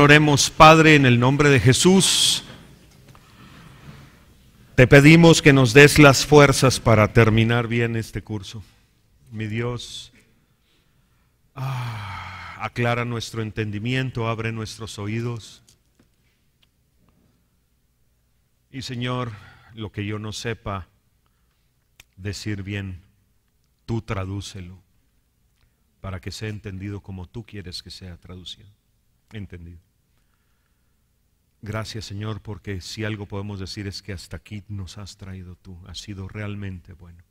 Oremos, Padre, en el nombre de Jesús. Te pedimos que nos des las fuerzas para terminar bien este curso. Mi Dios, aclara nuestro entendimiento, abre nuestros oídos. Y Señor, lo que yo no sepa decir bien, tú tradúcelo para que sea entendido como tú quieres que sea traducido. Entendido. Gracias, Señor, porque si algo podemos decir es que hasta aquí nos has traído tú. Has sido realmente bueno.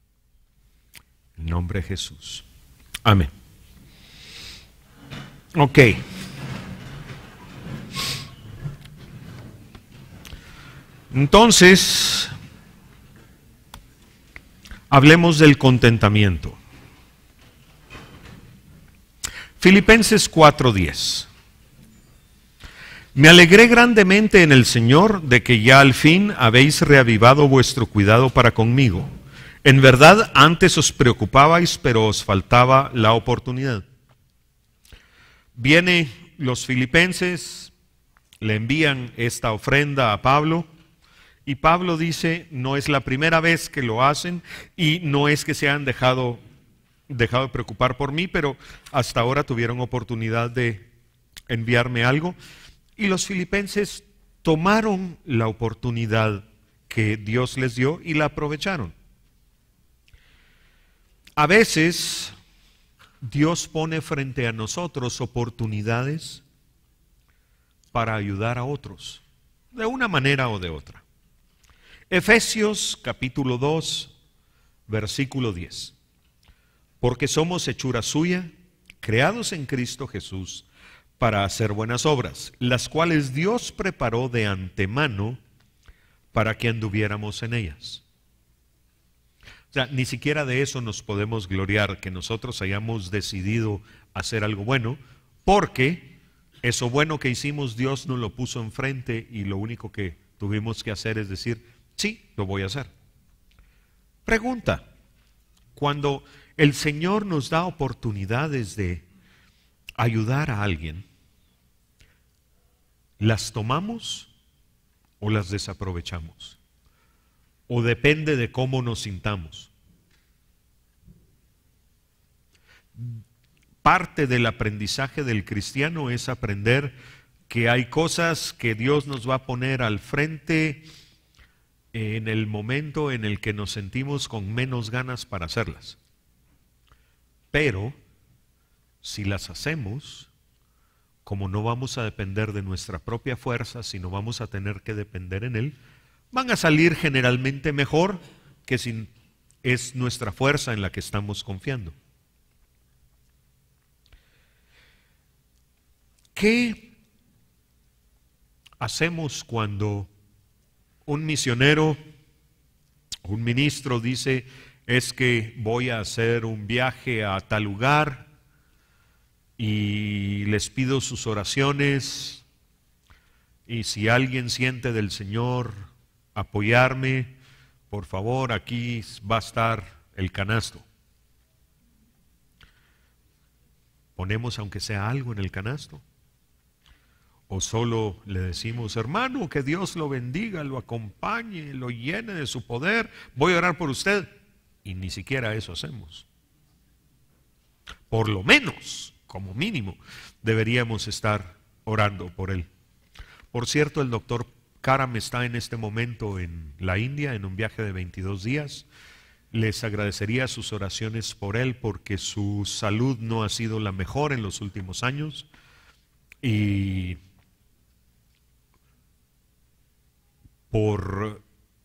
En nombre de Jesús. Amén. Ok. Entonces, hablemos del contentamiento. Filipenses 4:10. Me alegré grandemente en el Señor de que ya al fin habéis reavivado vuestro cuidado para conmigo. En verdad, antes os preocupabais, pero os faltaba la oportunidad. Vienen los filipenses, le envían esta ofrenda a Pablo, y Pablo dice, no es la primera vez que lo hacen, y no es que se han dejado de preocupar por mí, pero hasta ahora tuvieron oportunidad de enviarme algo. Y los filipenses tomaron la oportunidad que Dios les dio y la aprovecharon. A veces Dios pone frente a nosotros oportunidades para ayudar a otros, de una manera o de otra. Efesios capítulo 2, versículo 10. Porque somos hechura suya, creados en Cristo Jesús, para hacer buenas obras, las cuales Dios preparó de antemano para que anduviéramos en ellas. O sea, ni siquiera de eso nos podemos gloriar, que nosotros hayamos decidido hacer algo bueno, porque eso bueno que hicimos Dios nos lo puso enfrente y lo único que tuvimos que hacer es decir, sí, lo voy a hacer. Pregunta, cuando el Señor nos da oportunidades de ayudar a alguien, ¿las tomamos o las desaprovechamos? ¿O depende de cómo nos sintamos? Parte del aprendizaje del cristiano es aprender que hay cosas que Dios nos va a poner al frente en el momento en el que nos sentimos con menos ganas para hacerlas. Pero si las hacemos, como no vamos a depender de nuestra propia fuerza, sino vamos a tener que depender en Él, van a salir generalmente mejor que si es nuestra fuerza en la que estamos confiando. ¿Qué hacemos cuando un misionero, un ministro dice, es que voy a hacer un viaje a tal lugar y les pido sus oraciones, y si alguien siente del Señor apoyarme, por favor, aquí va a estar el canasto? ¿Ponemos aunque sea algo en el canasto? ¿O solo le decimos, hermano, que Dios lo bendiga, lo acompañe, lo llene de su poder, voy a orar por usted? Y ni siquiera eso hacemos. Por lo menos, como mínimo, deberíamos estar orando por él. Por cierto, el doctor Karam está en este momento en la India, en un viaje de 22 días. Les agradecería sus oraciones por él, porque su salud no ha sido la mejor en los últimos años. Y por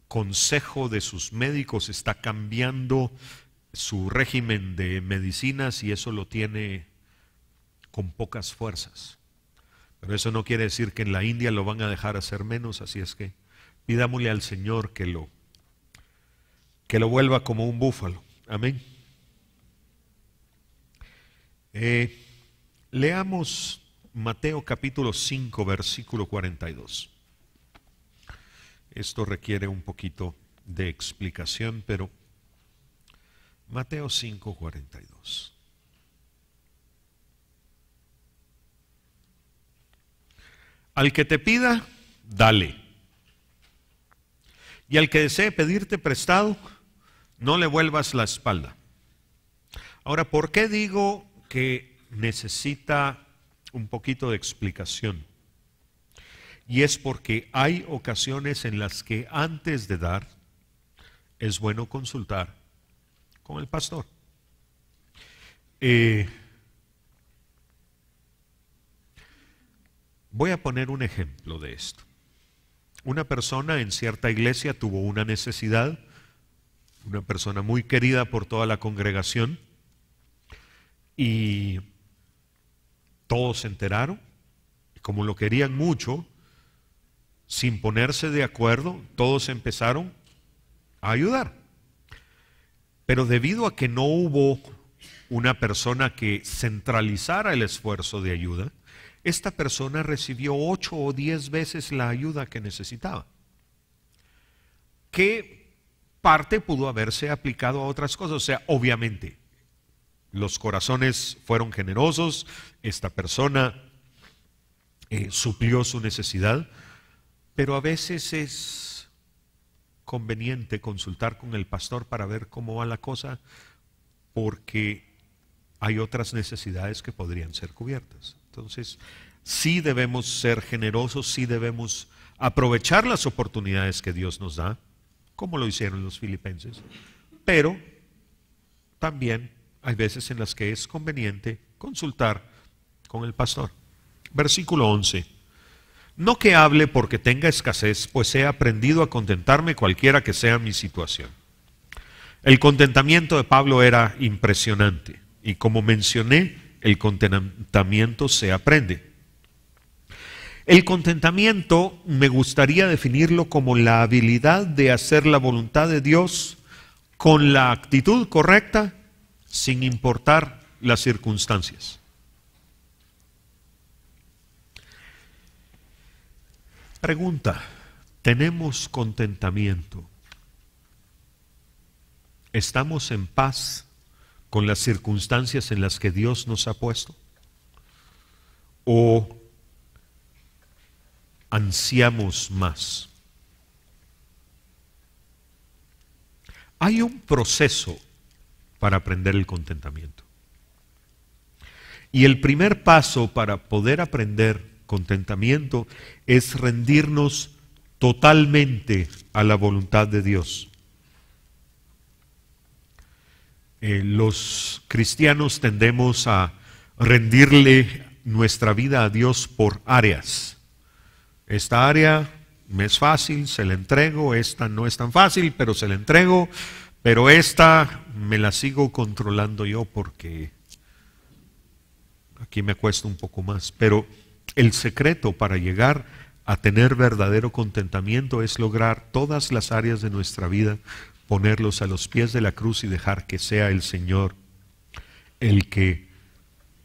consejo de sus médicos está cambiando su régimen de medicinas y eso lo tiene con pocas fuerzas. Pero eso no quiere decir que en la India lo van a dejar hacer menos, así es que pidámosle al Señor que lo vuelva como un búfalo. Amén. Leamos Mateo capítulo 5, versículo 42. Esto requiere un poquito de explicación, pero Mateo 5, 42. Al que te pida, dale. Y al que desee pedirte prestado, no le vuelvas la espalda. Ahora, ¿por qué digo que necesita un poquito de explicación? Y es porque hay ocasiones en las que antes de dar, es bueno consultar con el pastor. Voy a poner un ejemplo de esto. Una persona en cierta iglesia tuvo una necesidad, una persona muy querida por toda la congregación, y todos se enteraron, y como lo querían mucho, sin ponerse de acuerdo, todos empezaron a ayudar. Pero debido a que no hubo una persona que centralizara el esfuerzo de ayuda, esta persona recibió 8 o 10 veces la ayuda que necesitaba. ¿Qué parte pudo haberse aplicado a otras cosas? O sea, obviamente, los corazones fueron generosos, esta persona suplió su necesidad, pero a veces es conveniente consultar con el pastor para ver cómo va la cosa, porque hay otras necesidades que podrían ser cubiertas. Entonces, sí debemos ser generosos, sí debemos aprovechar las oportunidades que Dios nos da, como lo hicieron los filipenses, pero también hay veces en las que es conveniente consultar con el pastor. Versículo 11. No que hable porque tenga escasez, pues he aprendido a contentarme cualquiera que sea mi situación. El contentamiento de Pablo era impresionante y como mencioné, el contentamiento se aprende. El contentamiento me gustaría definirlo como la habilidad de hacer la voluntad de Dios con la actitud correcta, sin importar las circunstancias. Pregunta, ¿tenemos contentamiento? ¿Estamos en paz con las circunstancias en las que Dios nos ha puesto? ¿O ansiamos más? Hay un proceso para aprender el contentamiento. Y el primer paso para poder aprender contentamiento es rendirnos totalmente a la voluntad de Dios. Los cristianos tendemos a rendirle nuestra vida a Dios por áreas. Esta área me es fácil, se la entrego, esta no es tan fácil, pero se la entrego, pero esta me la sigo controlando yo porque aquí me cuesta un poco más. Pero el secreto para llegar a tener verdadero contentamiento es lograr todas las áreas de nuestra vida, ponerlos a los pies de la cruz y dejar que sea el Señor el que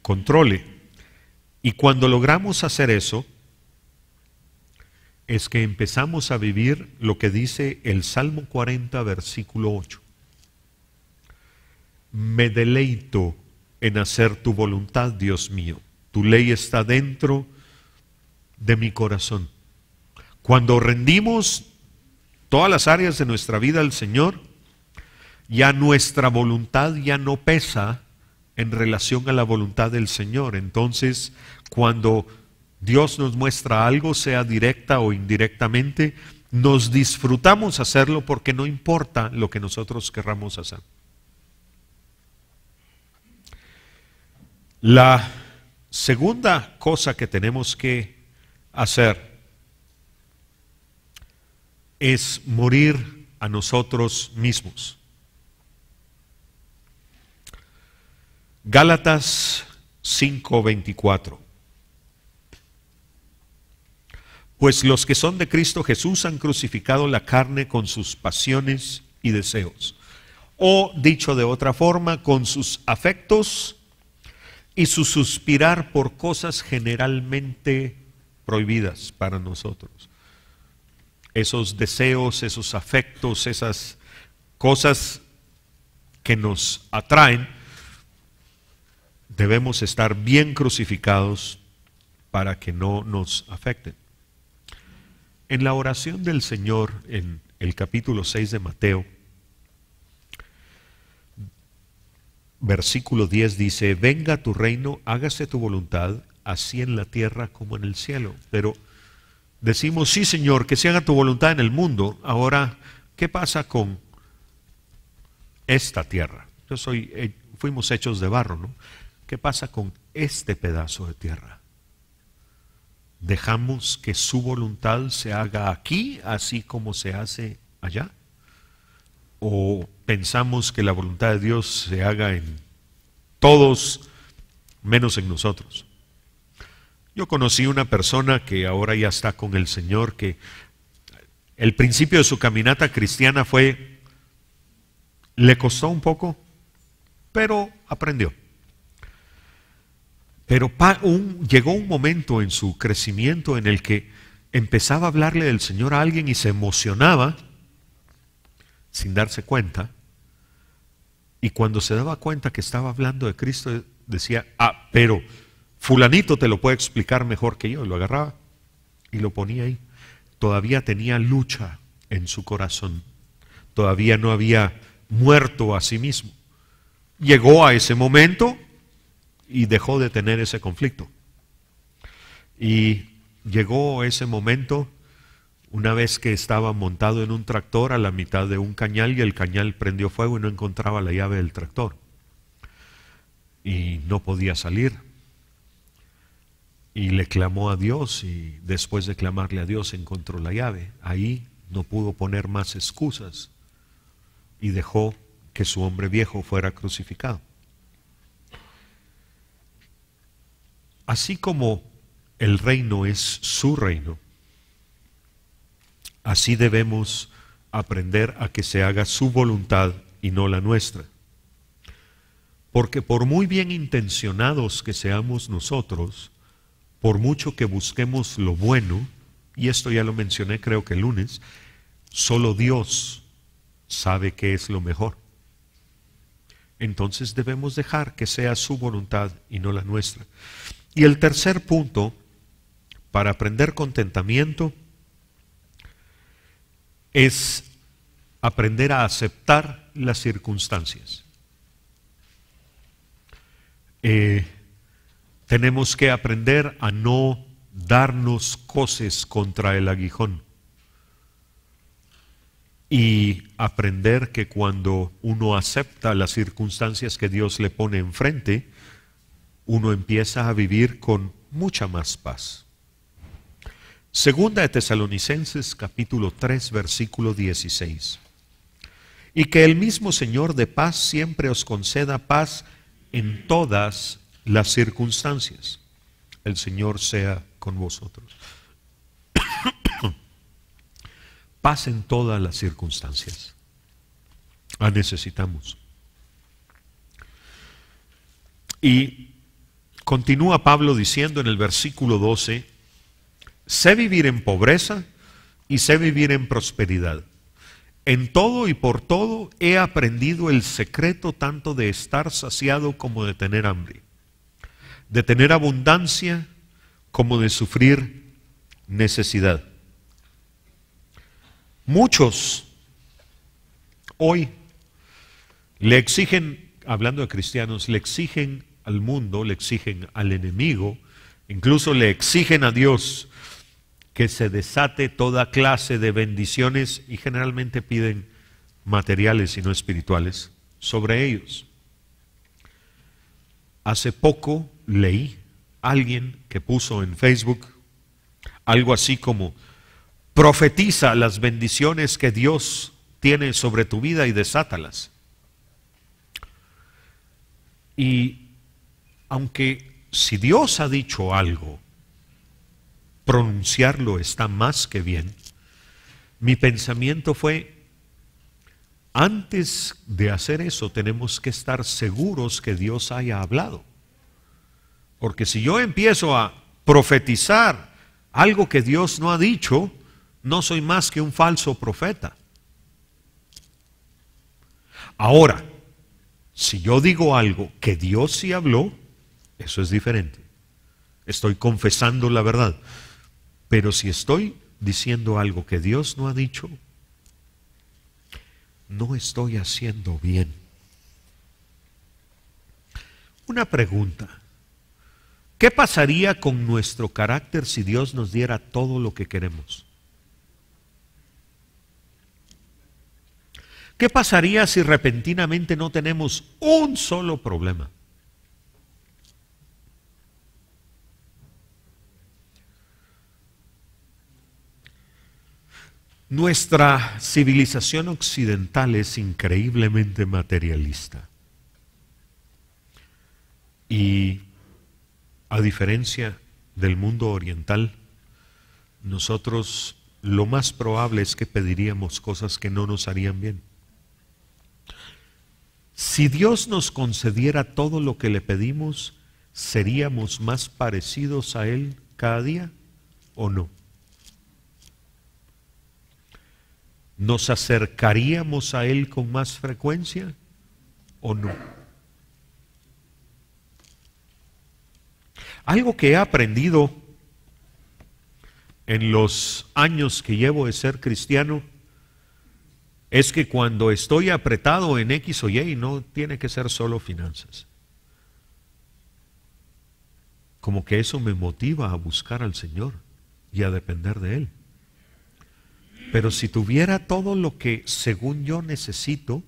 controle. Y cuando logramos hacer eso, es que empezamos a vivir lo que dice el Salmo 40, versículo 8. Me deleito en hacer tu voluntad, Dios mío. Tu ley está dentro de mi corazón. Cuando rendimos todas las áreas de nuestra vida al Señor, ya nuestra voluntad ya no pesa en relación a la voluntad del Señor. Entonces, cuando Dios nos muestra algo, sea directa o indirectamente, nos disfrutamos hacerlo porque no importa lo que nosotros querramos hacer. La segunda cosa que tenemos que hacer es morir a nosotros mismos. Gálatas 5:24. Pues los que son de Cristo Jesús han crucificado la carne con sus pasiones y deseos. O, dicho de otra forma, con sus afectos y su suspirar por cosas generalmente prohibidas para nosotros. Esos deseos, esos afectos, esas cosas que nos atraen, debemos estar bien crucificados para que no nos afecten. En la oración del Señor, en el capítulo 6 de Mateo, versículo 10 dice: venga tu reino, hágase tu voluntad, así en la tierra como en el cielo. Pero decimos, sí Señor, que se haga tu voluntad en el mundo. Ahora, ¿qué pasa con esta tierra? Fuimos hechos de barro, ¿no? ¿Qué pasa con este pedazo de tierra? ¿Dejamos que su voluntad se haga aquí, así como se hace allá? ¿O pensamos que la voluntad de Dios se haga en todos, menos en nosotros? Yo conocí una persona que ahora ya está con el Señor, que el principio de su caminata cristiana le costó un poco, pero aprendió. Pero llegó un momento en su crecimiento en el que empezaba a hablarle del Señor a alguien y se emocionaba sin darse cuenta. Y cuando se daba cuenta que estaba hablando de Cristo, decía, pero fulanito te lo puede explicar mejor que yo. Y lo agarraba y lo ponía ahí. Todavía tenía lucha en su corazón. Todavía no había muerto a sí mismo. Llegó a ese momento y dejó de tener ese conflicto. Y llegó ese momento una vez que estaba montado en un tractor a la mitad de un cañal y el cañal prendió fuego y no encontraba la llave del tractor. Y no podía salir. Y le clamó a Dios y después de clamarle a Dios encontró la llave. Ahí no pudo poner más excusas y dejó que su hombre viejo fuera crucificado. Así como el reino es su reino, así debemos aprender a que se haga su voluntad y no la nuestra. Porque por muy bien intencionados que seamos nosotros, por mucho que busquemos lo bueno, y esto ya lo mencioné creo que el lunes, solo Dios sabe qué es lo mejor. Entonces debemos dejar que sea su voluntad y no la nuestra. Y el tercer punto, para aprender contentamiento, es aprender a aceptar las circunstancias. Tenemos que aprender a no darnos coces contra el aguijón y aprender que cuando uno acepta las circunstancias que Dios le pone enfrente, uno empieza a vivir con mucha más paz. Segunda de Tesalonicenses capítulo 3 versículo 16. Y que el mismo Señor de paz siempre os conceda paz en todas las circunstancias. El Señor sea con vosotros. Paz en todas las circunstancias. Necesitamos. Y continúa Pablo diciendo en el versículo 12, sé vivir en pobreza y sé vivir en prosperidad. En todo y por todo he aprendido el secreto tanto de estar saciado como de tener hambre, de tener abundancia como de sufrir necesidad. Muchos hoy le exigen, hablando de cristianos, le exigen al mundo, le exigen al enemigo, incluso le exigen a Dios que se desate toda clase de bendiciones y generalmente piden materiales y no espirituales sobre ellos. Hace poco leí a alguien que puso en Facebook algo así como: profetiza las bendiciones que Dios tiene sobre tu vida y desátalas. Y aunque si Dios ha dicho algo, pronunciarlo está más que bien, mi pensamiento fue: antes de hacer eso tenemos que estar seguros que Dios haya hablado. Porque si yo empiezo a profetizar algo que Dios no ha dicho, no soy más que un falso profeta. Ahora, si yo digo algo que Dios sí habló, eso es diferente. estoy confesando la verdad. Pero si estoy diciendo algo que Dios no ha dicho, no estoy haciendo bien. Una pregunta. ¿Qué pasaría con nuestro carácter si Dios nos diera todo lo que queremos? ¿Qué pasaría si repentinamente no tenemos un solo problema? Nuestra civilización occidental es increíblemente materialista. Y a diferencia del mundo oriental, nosotros lo más probable es que pediríamos cosas que no nos harían bien. Si Dios nos concediera todo lo que le pedimos, ¿seríamos más parecidos a Él cada día o no? ¿Nos acercaríamos a Él con más frecuencia o no? Algo que he aprendido en los años que llevo de ser cristiano es que cuando estoy apretado en X o Y, no tiene que ser solo finanzas. Como que eso me motiva a buscar al Señor y a depender de Él. Pero si tuviera todo lo que según yo necesito,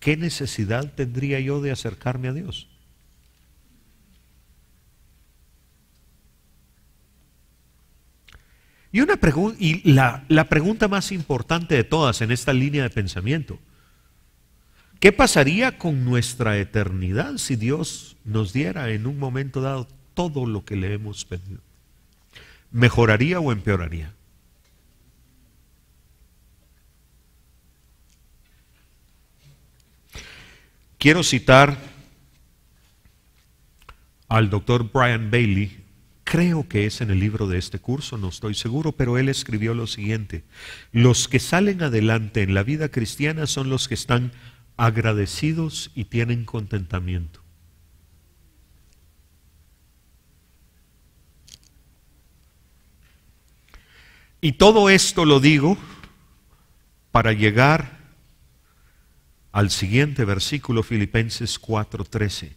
¿qué necesidad tendría yo de acercarme a Dios? Y la pregunta más importante de todas en esta línea de pensamiento: ¿qué pasaría con nuestra eternidad si Dios nos diera en un momento dado todo lo que le hemos pedido? ¿Mejoraría o empeoraría? Quiero citar al doctor Brian Bailey. Creo que es en el libro de este curso, no estoy seguro, pero él escribió lo siguiente: los que salen adelante en la vida cristiana son los que están agradecidos y tienen contentamiento. Y todo esto lo digo para llegar al siguiente versículo, Filipenses 4:13.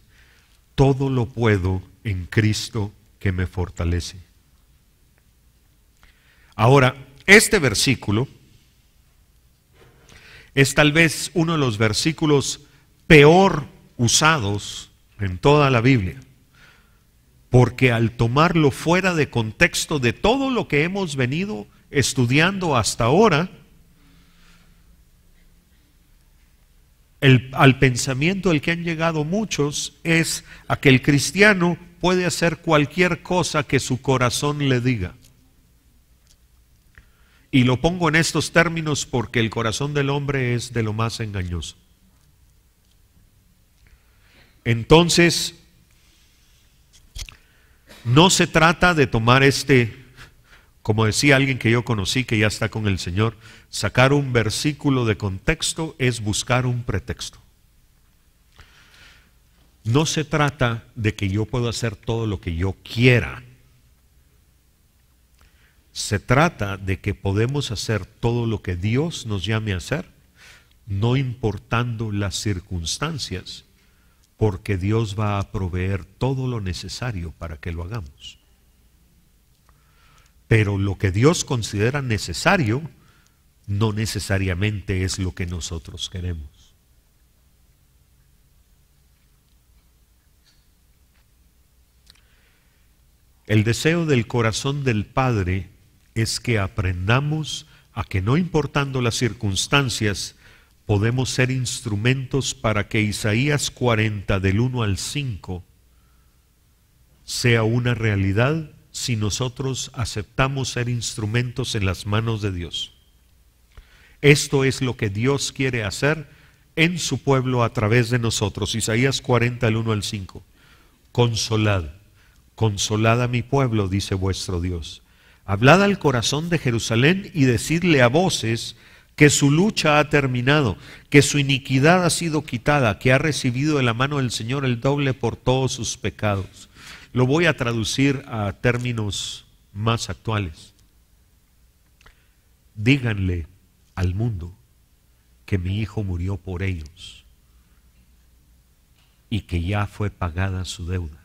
Todo lo puedo en Cristo que me fortalece. Ahora, este versículo es tal vez uno de los versículos peor usados en toda la Biblia, porque al tomarlo fuera de contexto de todo lo que hemos venido estudiando hasta ahora, al pensamiento al que han llegado muchos es a que el cristiano puede hacer cualquier cosa que su corazón le diga. Y lo pongo en estos términos porque el corazón del hombre es de lo más engañoso. Entonces, no se trata de tomar como decía alguien que yo conocí que ya está con el Señor, sacar un versículo de contexto es buscar un pretexto. No se trata de que yo pueda hacer todo lo que yo quiera. Se trata de que podemos hacer todo lo que Dios nos llame a hacer, no importando las circunstancias, porque Dios va a proveer todo lo necesario para que lo hagamos. Pero lo que Dios considera necesario no necesariamente es lo que nosotros queremos. El deseo del corazón del Padre es que aprendamos a que no importando las circunstancias, podemos ser instrumentos para que Isaías 40 del 1 al 5 sea una realidad si nosotros aceptamos ser instrumentos en las manos de Dios. Esto es lo que Dios quiere hacer en su pueblo a través de nosotros. Isaías 40 del 1 al 5. Consolad, consolad a mi pueblo, dice vuestro Dios. Hablad al corazón de Jerusalén y decidle a voces que su lucha ha terminado, que su iniquidad ha sido quitada, que ha recibido de la mano del Señor el doble por todos sus pecados. Lo voy a traducir a términos más actuales. Díganle al mundo que mi hijo murió por ellos y que ya fue pagada su deuda.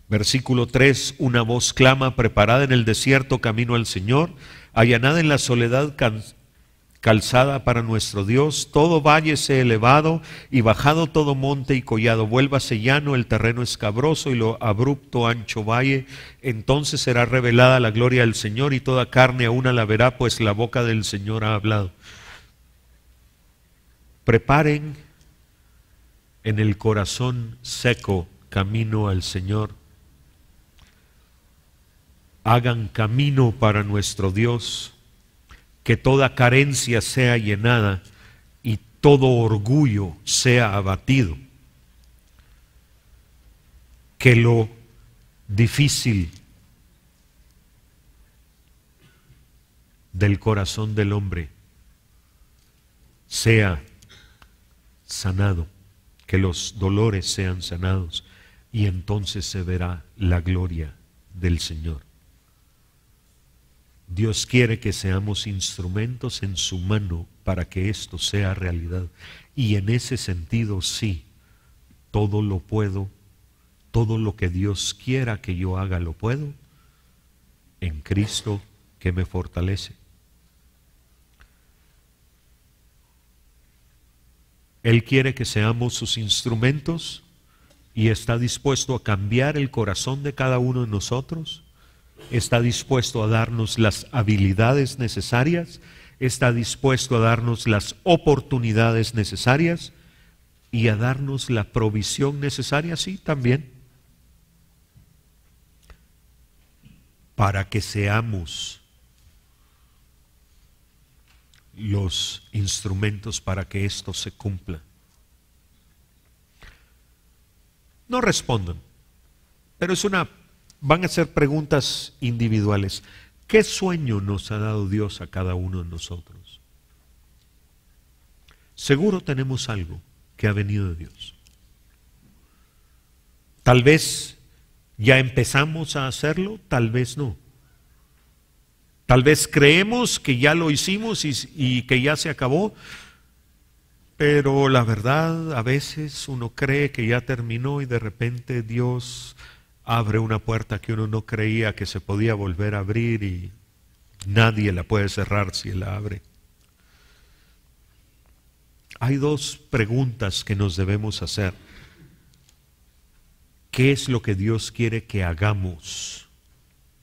Versículo 3, una voz clama, preparad en el desierto camino al Señor, allanad en la soledad calzada para nuestro Dios, todo valle sea elevado y bajado todo monte y collado, vuélvase llano el terreno escabroso y lo abrupto ancho valle, entonces será revelada la gloria del Señor y toda carne a una la verá, pues la boca del Señor ha hablado. Preparen en el corazón seco camino al Señor. Hagan camino para nuestro Dios, que toda carencia sea llenada y todo orgullo sea abatido. Que lo difícil del corazón del hombre sea sanado, que los dolores sean sanados y entonces se verá la gloria del Señor. Dios quiere que seamos instrumentos en su mano para que esto sea realidad. Y en ese sentido, sí, todo lo puedo, todo lo que Dios quiera que yo haga, lo puedo en Cristo que me fortalece. Él quiere que seamos sus instrumentos y está dispuesto a cambiar el corazón de cada uno de nosotros. Está dispuesto a darnos las habilidades necesarias, está dispuesto a darnos las oportunidades necesarias y a darnos la provisión necesaria, sí, también, para que seamos los instrumentos para que esto se cumpla. No respondan, pero van a ser preguntas individuales. ¿Qué sueño nos ha dado Dios a cada uno de nosotros? Seguro tenemos algo que ha venido de Dios. Tal vez ya empezamos a hacerlo, tal vez no. Tal vez creemos que ya lo hicimos y que ya se acabó, pero la verdad a veces uno cree que ya terminó y de repente Dios abre una puerta que uno no creía que se podía volver a abrir y nadie la puede cerrar si Él la abre. Hay dos preguntas que nos debemos hacer. ¿Qué es lo que Dios quiere que hagamos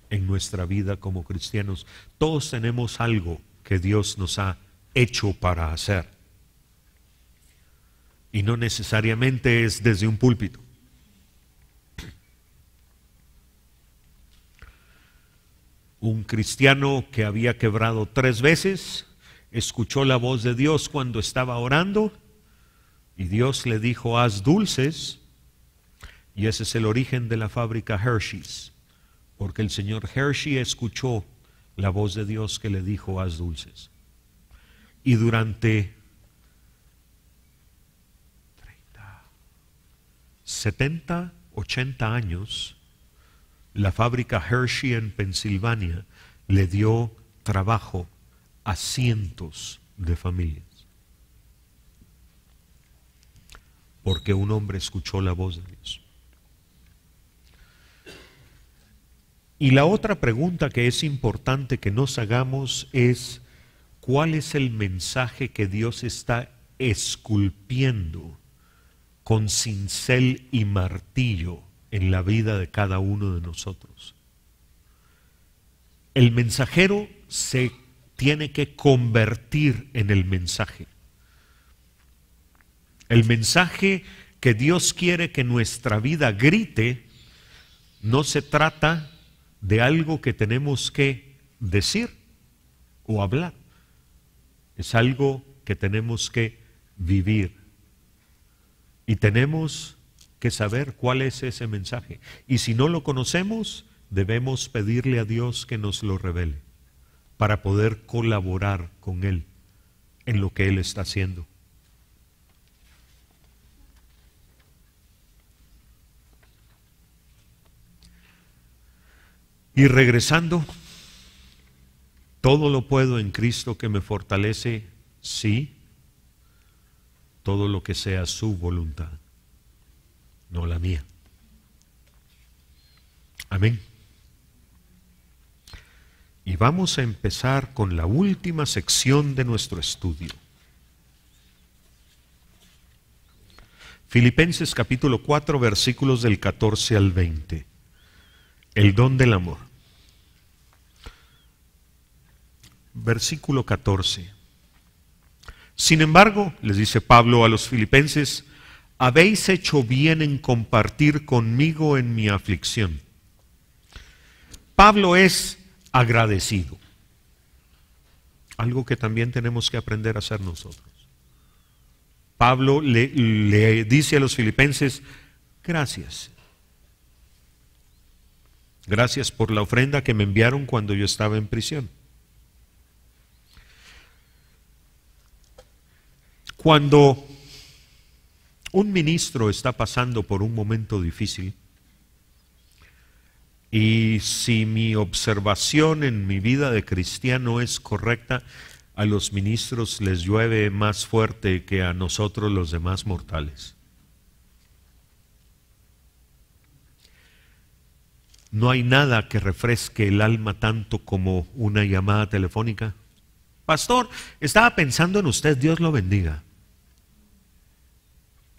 en nuestra vida como cristianos? Todos tenemos algo que Dios nos ha hecho para hacer. Y no necesariamente es desde un púlpito. Un cristiano que había quebrado 3 veces, escuchó la voz de Dios cuando estaba orando y Dios le dijo, haz dulces, y ese es el origen de la fábrica Hershey's, porque el señor Hershey escuchó la voz de Dios que le dijo, haz dulces. Y durante 70, 80 años, la fábrica Hershey en Pensilvania le dio trabajo a cientos de familias. Porque un hombre escuchó la voz de Dios. Y la otra pregunta que es importante que nos hagamos es, ¿cuál es el mensaje que Dios está esculpiendo con cincel y martillo en la vida de cada uno de nosotros? El mensajero se tiene que convertir en el mensaje. El mensaje que Dios quiere que nuestra vida grite no se trata de algo que tenemos que decir o hablar. Es algo que tenemos que vivir. Y tenemos que saber cuál es ese mensaje. Y si no lo conocemos, debemos pedirle a Dios que nos lo revele para poder colaborar con Él en lo que Él está haciendo. Y regresando, todo lo puedo en Cristo que me fortalece, sí, todo lo que sea su voluntad, no la mía. Amén. Y vamos a empezar con la última sección de nuestro estudio. Filipenses capítulo 4, versículos del 14 al 20. El don del amor. Versículo 14. Sin embargo, les dice Pablo a los filipenses, habéis hecho bien en compartir conmigo en mi aflicción. Pablo es agradecido. Algo que también tenemos que aprender a hacer nosotros. Pablo le dice a los filipenses, gracias. Gracias por la ofrenda que me enviaron cuando yo estaba en prisión. Cuando un ministro está pasando por un momento difícil, y si mi observación en mi vida de cristiano es correcta, a los ministros les llueve más fuerte que a nosotros los demás mortales. No hay nada que refresque el alma tanto como una llamada telefónica. Pastor, estaba pensando en usted, Dios lo bendiga.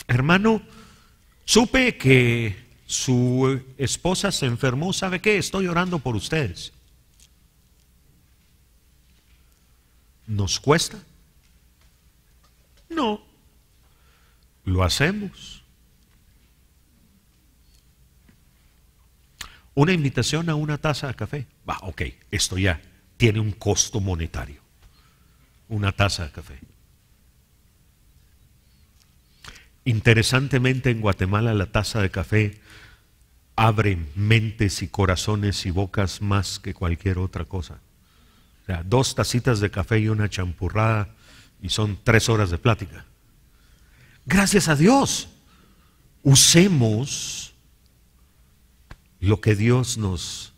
Hermano, supe que su esposa se enfermó, ¿sabe qué? Estoy orando por ustedes. ¿Nos cuesta? No. Lo hacemos. Una invitación a una taza de café. Ok, esto ya tiene un costo monetario. Una taza de café. Interesantemente, en Guatemala la taza de café abre mentes y corazones y bocas más que cualquier otra cosa. O sea, 2 tacitas de café y una champurrada y son 3 horas de plática. Gracias a Dios, usemos lo que Dios nos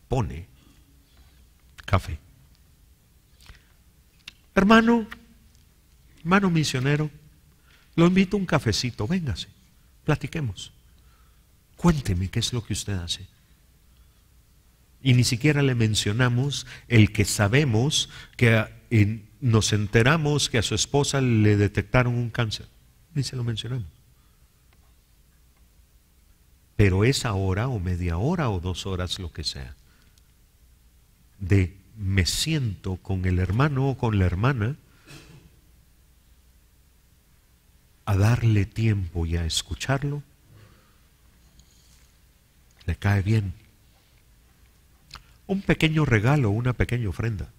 pone. Café. Hermano misionero, lo invito a un cafecito, véngase, platiquemos. Cuénteme qué es lo que usted hace. Y ni siquiera le mencionamos el que sabemos que nos enteramos que a su esposa le detectaron un cáncer. Ni se lo mencionamos. Pero esa hora o media hora o 2 horas, lo que sea, de me siento con el hermano o con la hermana a darle tiempo y a escucharlo, le cae bien. Un pequeño regalo, una pequeña ofrenda.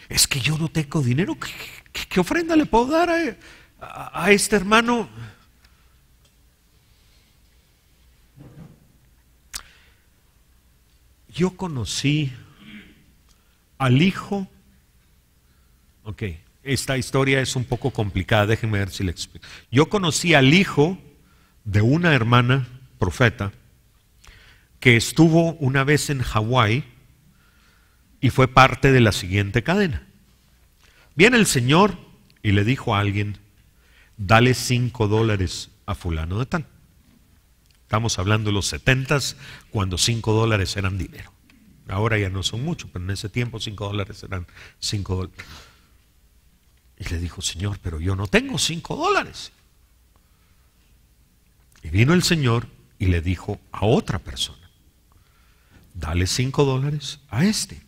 Es que yo no tengo dinero. ¿Qué ofrenda le puedo dar a este hermano? Yo conocí al hijo. Ok, esta historia es un poco complicada, déjenme ver si le explico. Yo conocí al hijo de una hermana profeta que estuvo una vez en Hawái y fue parte de la siguiente cadena. Viene el Señor y le dijo a alguien, dale $5 a fulano de tal. Estamos hablando de los 70s, cuando $5 eran dinero. Ahora ya no son mucho, pero en ese tiempo $5 eran $5. Y le dijo, Señor, pero yo no tengo $5. Y vino el Señor y le dijo a otra persona, dale $5 a este.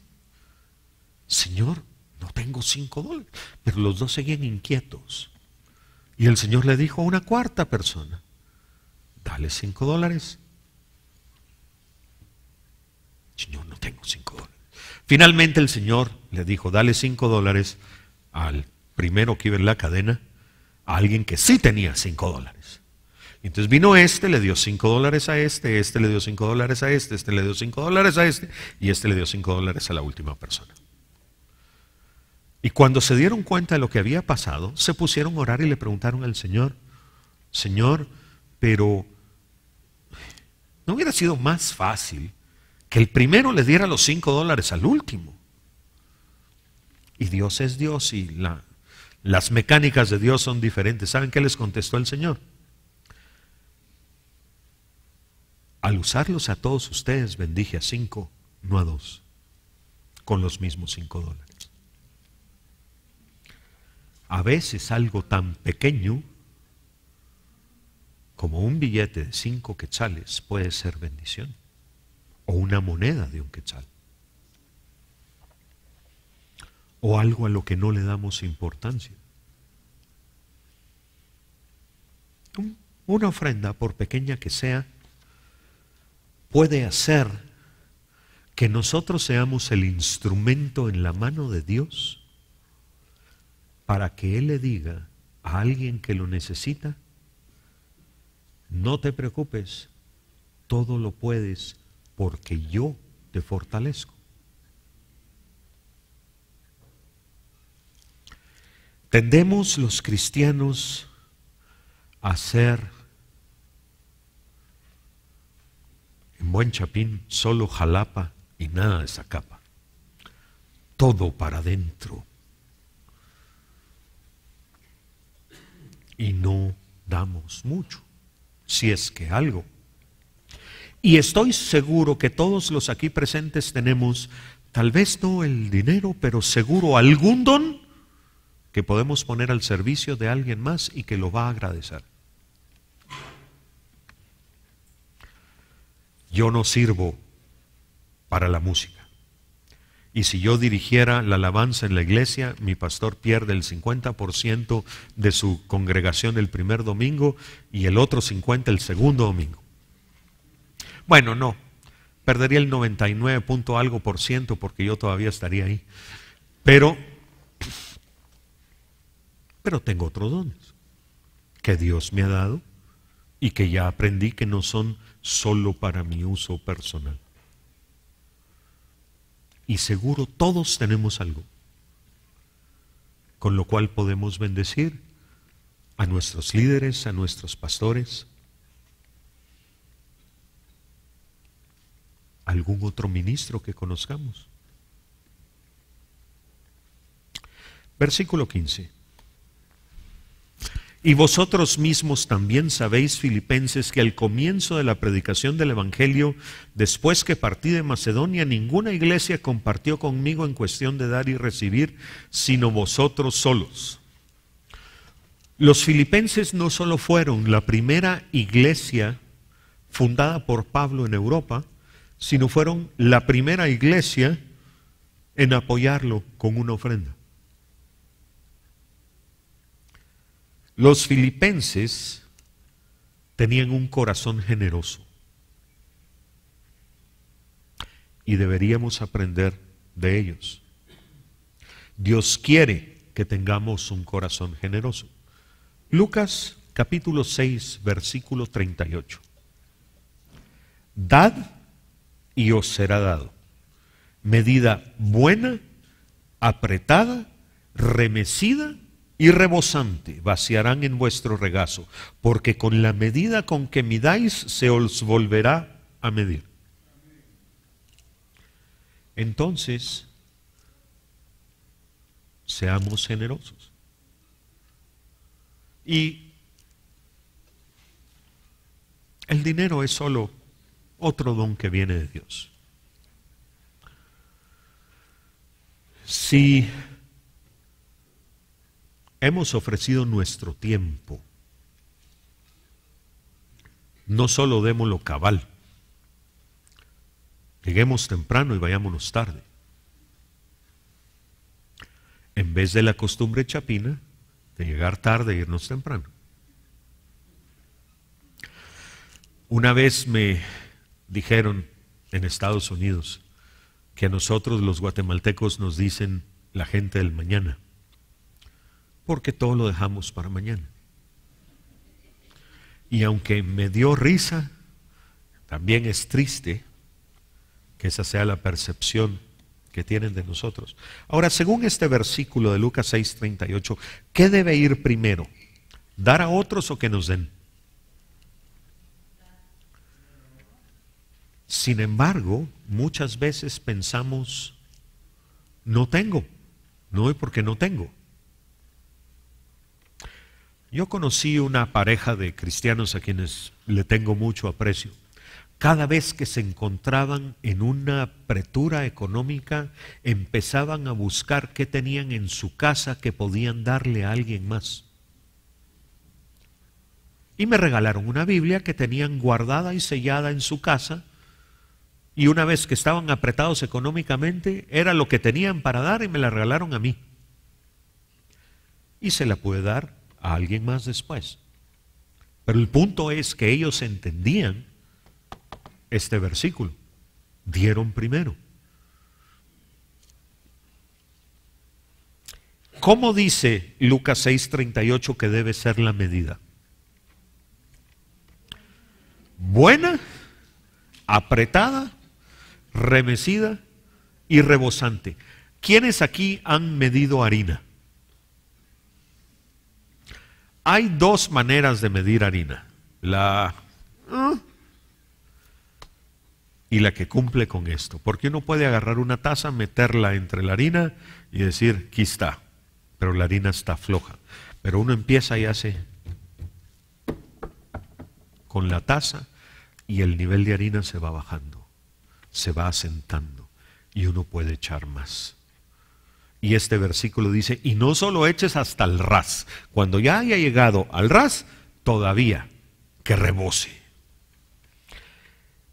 Señor, no tengo $5. Pero los dos seguían inquietos. Y el Señor le dijo a una cuarta persona, dale $5. Señor, no tengo $5. Finalmente el Señor le dijo, dale $5 al primero que iba en la cadena, a alguien que sí tenía $5. Entonces vino le dio $5 a este le dio $5 a este le dio $5 a este, y este le dio $5 a la última persona. Y cuando se dieron cuenta de lo que había pasado, se pusieron a orar y le preguntaron al Señor, Señor, pero ¿no hubiera sido más fácil que el primero le diera los $5 al último. Y Dios es Dios y las mecánicas de Dios son diferentes. ¿Saben qué les contestó el Señor? Al usarlos a todos ustedes, bendije a 5, no a 2, con los mismos $5. A veces algo tan pequeño como un billete de 5 quetzales puede ser bendición, o una moneda de un quetzal, o algo a lo que no le damos importancia. Una ofrenda, por pequeña que sea, puede hacer que nosotros seamos el instrumento en la mano de Dios para que Él le diga a alguien que lo necesita: no te preocupes, todo lo puedes porque yo te fortalezco. Tendemos los cristianos a ser, en buen chapín, solo jalapa y nada de zacapa. Todo para adentro. Y no damos mucho, si es que algo. Y estoy seguro que todos los aquí presentes tenemos, tal vez no el dinero, pero seguro algún don que podemos poner al servicio de alguien más y que lo va a agradecer. Yo no sirvo para la música. Y si yo dirigiera la alabanza en la iglesia, mi pastor pierde el 50% de su congregación el primer domingo y el otro 50% el segundo domingo. Bueno, no, perdería el 99 punto algo por ciento porque yo todavía estaría ahí. Pero tengo otros dones que Dios me ha dado y que ya aprendí que no son solo para mi uso personal. Y seguro todos tenemos algo con lo cual podemos bendecir a nuestros líderes, a nuestros pastores, algún otro ministro que conozcamos. Versículo 15. Y vosotros mismos también sabéis, filipenses, que al comienzo de la predicación del Evangelio, después que partí de Macedonia, ninguna iglesia compartió conmigo en cuestión de dar y recibir, sino vosotros solos. Los filipenses no solo fueron la primera iglesia fundada por Pablo en Europa, sino fueron la primera iglesia en apoyarlo con una ofrenda. Los filipenses tenían un corazón generoso y deberíamos aprender de ellos. Dios quiere que tengamos un corazón generoso. Lucas capítulo 6, versículo 38. Dad y os será dado. Medida buena, apretada, remecida y rebosante vaciarán en vuestro regazo, porque con la medida con que midáis se os volverá a medir. Entonces, seamos generosos. Y el dinero es solo otro don que viene de Dios. Si hemos ofrecido nuestro tiempo, no solo démoslo cabal, lleguemos temprano y vayámonos tarde. En vez de la costumbre chapina de llegar tarde e irnos temprano. Una vez me dijeron en Estados Unidos que a nosotros los guatemaltecos nos dicen la gente del mañana, porque todo lo dejamos para mañana. Y aunque me dio risa, también es triste que esa sea la percepción que tienen de nosotros. Ahora, según este versículo de Lucas 6:38, ¿qué debe ir primero? ¿Dar a otros o que nos den? Sin embargo, muchas veces pensamos, no tengo, no es porque no tengo. Yo conocí una pareja de cristianos a quienes le tengo mucho aprecio. Cada vez que se encontraban en una apretura económica, empezaban a buscar qué tenían en su casa que podían darle a alguien más. Y me regalaron una Biblia que tenían guardada y sellada en su casa, y una vez que estaban apretados económicamente, era lo que tenían para dar y me la regalaron a mí. Y se la pude dar a alguien más después. Pero el punto es que ellos entendían este versículo. Dieron primero. ¿Cómo dice Lucas 6:38 que debe ser la medida? Buena, apretada, remecida y rebosante. ¿Quiénes aquí han medido harina? Hay dos maneras de medir harina. Y la que cumple con esto. Porque uno puede agarrar una taza, meterla entre la harina y decir, aquí está. Pero la harina está floja. Pero uno empieza y hace con la taza y el nivel de harina se va bajando, se va asentando y uno puede echar más. Y este versículo dice, y no solo eches hasta el ras, cuando ya haya llegado al ras, todavía que rebose.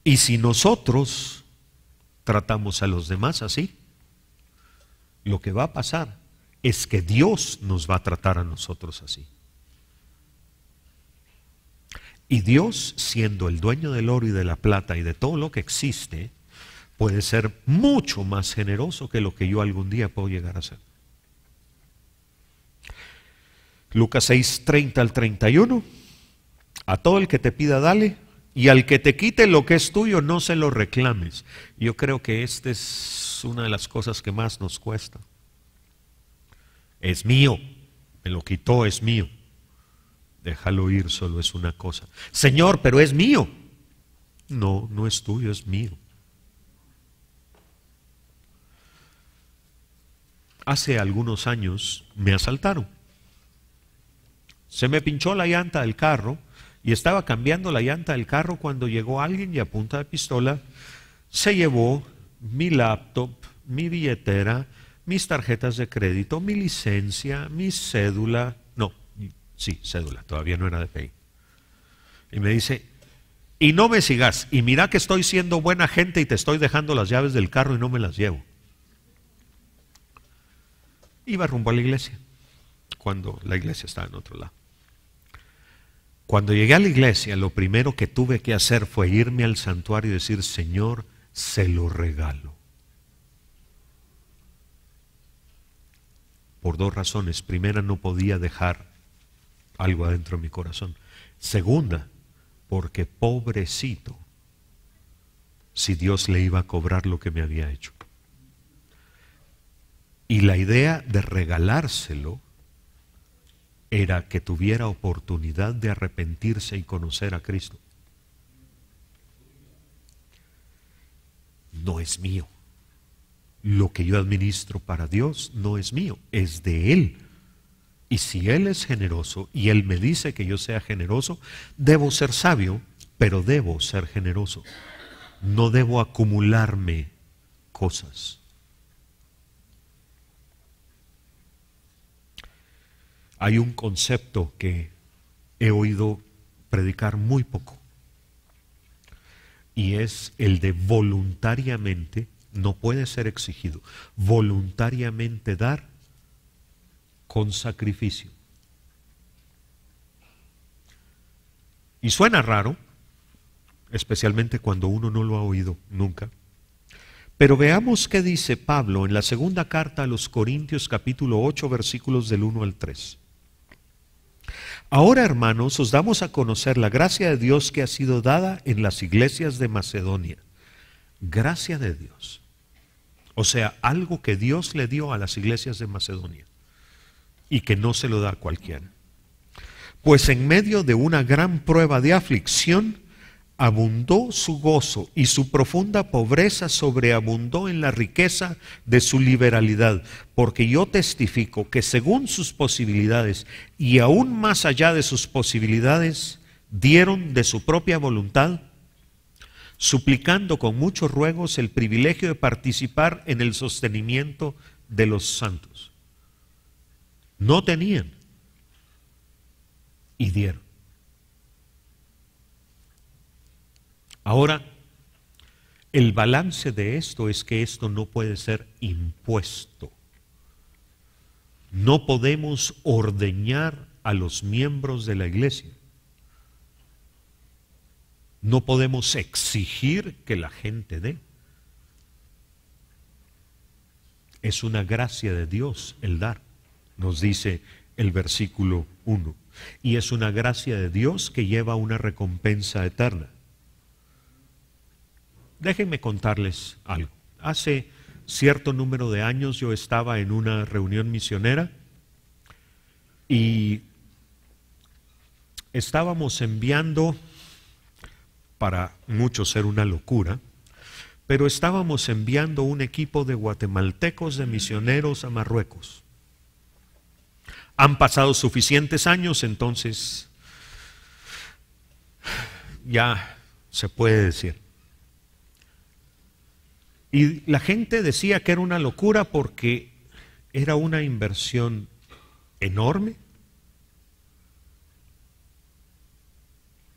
Y si nosotros tratamos a los demás así, lo que va a pasar es que Dios nos va a tratar a nosotros así. Y Dios, siendo el dueño del oro y de la plata y de todo lo que existe, puede ser mucho más generoso que lo que yo algún día puedo llegar a ser. Lucas 6:30 al 31. A todo el que te pida, dale, y al que te quite lo que es tuyo, no se lo reclames. Yo creo que esta es una de las cosas que más nos cuesta. Es mío, me lo quitó, es mío. Déjalo ir, solo es una cosa. Señor, pero es mío. No, no es tuyo, es mío. Hace algunos años me asaltaron. Se me pinchó la llanta del carro y estaba cambiando la llanta del carro cuando llegó alguien y a punta de pistola se llevó mi laptop, mi billetera, mis tarjetas de crédito, mi licencia, mi cédula. No, sí, cédula, todavía no era DPI. Y me dice, y no me sigas, y mira que estoy siendo buena gente y te estoy dejando las llaves del carro y no me las llevo. Iba rumbo a la iglesia, cuando la iglesia estaba en otro lado. Cuando llegué a la iglesia, lo primero que tuve que hacer fue irme al santuario y decir, Señor, se lo regalo. Por dos razones. Primera, no podía dejar algo adentro de mi corazón. Segunda, porque pobrecito, si Dios le iba a cobrar lo que me había hecho. Y la idea de regalárselo era que tuviera oportunidad de arrepentirse y conocer a Cristo. No es mío. Lo que yo administro para Dios no es mío, es de Él. Y si Él es generoso y Él me dice que yo sea generoso, debo ser sabio, pero debo ser generoso. No debo acumularme cosas. Hay un concepto que he oído predicar muy poco y es el de voluntariamente, no puede ser exigido, voluntariamente dar con sacrificio. Y suena raro, especialmente cuando uno no lo ha oído nunca. Pero veamos qué dice Pablo en la segunda carta a los Corintios capítulo 8 versículos del 1 al 3. Ahora, hermanos, os damos a conocer la gracia de Dios que ha sido dada en las iglesias de Macedonia. Gracia de Dios. O sea, algo que Dios le dio a las iglesias de Macedonia y que no se lo da a cualquiera. Pues en medio de una gran prueba de aflicción, abundó su gozo y su profunda pobreza sobreabundó en la riqueza de su liberalidad, porque yo testifico que según sus posibilidades y aún más allá de sus posibilidades, dieron de su propia voluntad, suplicando con muchos ruegos el privilegio de participar en el sostenimiento de los santos. No tenían y dieron. Ahora, el balance de esto es que esto no puede ser impuesto. No podemos ordeñar a los miembros de la iglesia. No podemos exigir que la gente dé. Es una gracia de Dios el dar, nos dice el versículo 1. Y es una gracia de Dios que lleva una recompensa eterna. Déjenme contarles algo. Hace cierto número de años yo estaba en una reunión misionera y estábamos enviando, para muchos era una locura, pero estábamos enviando un equipo de guatemaltecos de misioneros a Marruecos. Han pasado suficientes años, entonces ya se puede decir. Y la gente decía que era una locura porque era una inversión enorme,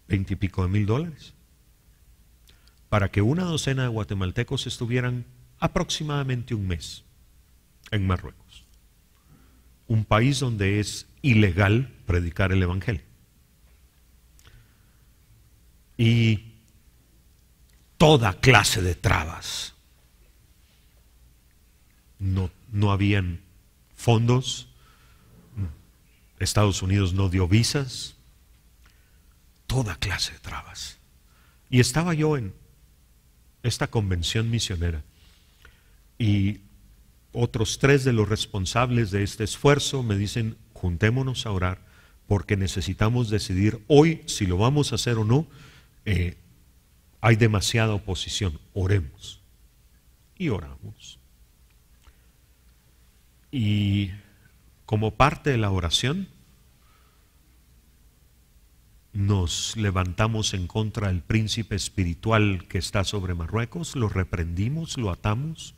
$20 y pico de mil, para que una docena de guatemaltecos estuvieran aproximadamente un mes en Marruecos, un país donde es ilegal predicar el evangelio. Y toda clase de trabas. No habían fondos, Estados Unidos no dio visas, toda clase de trabas. Y estaba yo en esta convención misionera y otros 3 de los responsables de este esfuerzo me dicen: juntémonos a orar porque necesitamos decidir hoy si lo vamos a hacer o no. Hay demasiada oposición, oremos. Y oramos. Y como parte de la oración, nos levantamos en contra del príncipe espiritual que está sobre Marruecos, lo reprendimos, lo atamos.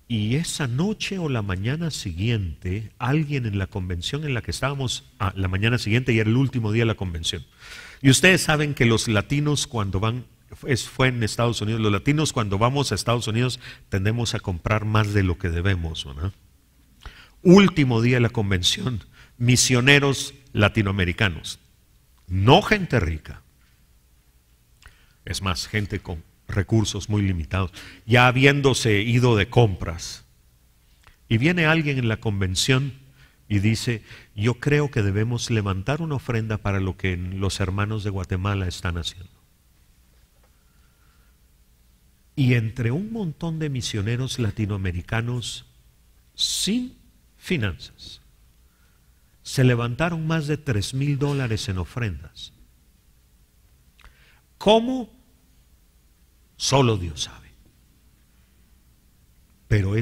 Y esa noche o la mañana siguiente, alguien en la convención en la que estábamos, la mañana siguiente ya era el último día de la convención. Y ustedes saben que los latinos cuando van, fue en Estados Unidos, los latinos cuando vamos a Estados Unidos tendemos a comprar más de lo que debemos, ¿no? Último día de la convención, misioneros latinoamericanos, no gente rica, es más, gente con recursos muy limitados, ya habiéndose ido de compras. Y viene alguien en la convención y dice: yo creo que debemos levantar una ofrenda para lo que los hermanos de Guatemala están haciendo. Y entre un montón de misioneros latinoamericanos sin finanzas, se levantaron más de $3,000 en ofrendas. ¿Cómo? Solo Dios sabe. Pero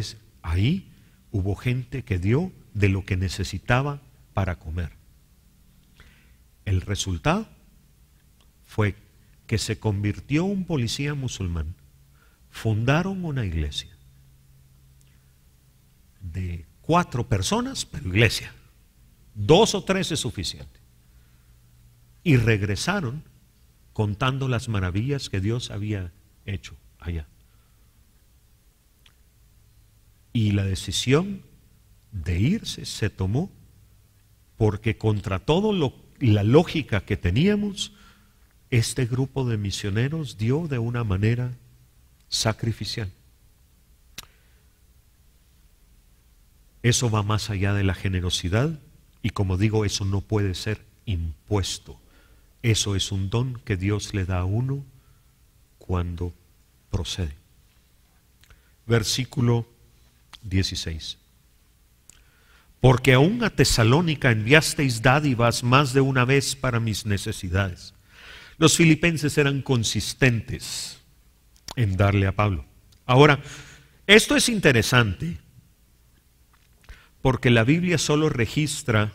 ahí hubo gente que dio de lo que necesitaba para comer. El resultado fue que se convirtió un policía musulmán. Fundaron una iglesia de 4 personas, pero iglesia. 2 o 3 es suficiente. Y regresaron contando las maravillas que Dios había hecho allá. Y la decisión de irse se tomó porque contra todo la lógica que teníamos, este grupo de misioneros dio de una manera sacrificial. Eso va más allá de la generosidad y, como digo, eso no puede ser impuesto. Eso es un don que Dios le da a uno cuando procede. Versículo 16. Porque aún a Tesalónica enviasteis dádivas más de una vez para mis necesidades, Los filipenses eran consistentes en darle a Pablo. Ahora, esto es interesante porque la Biblia solo registra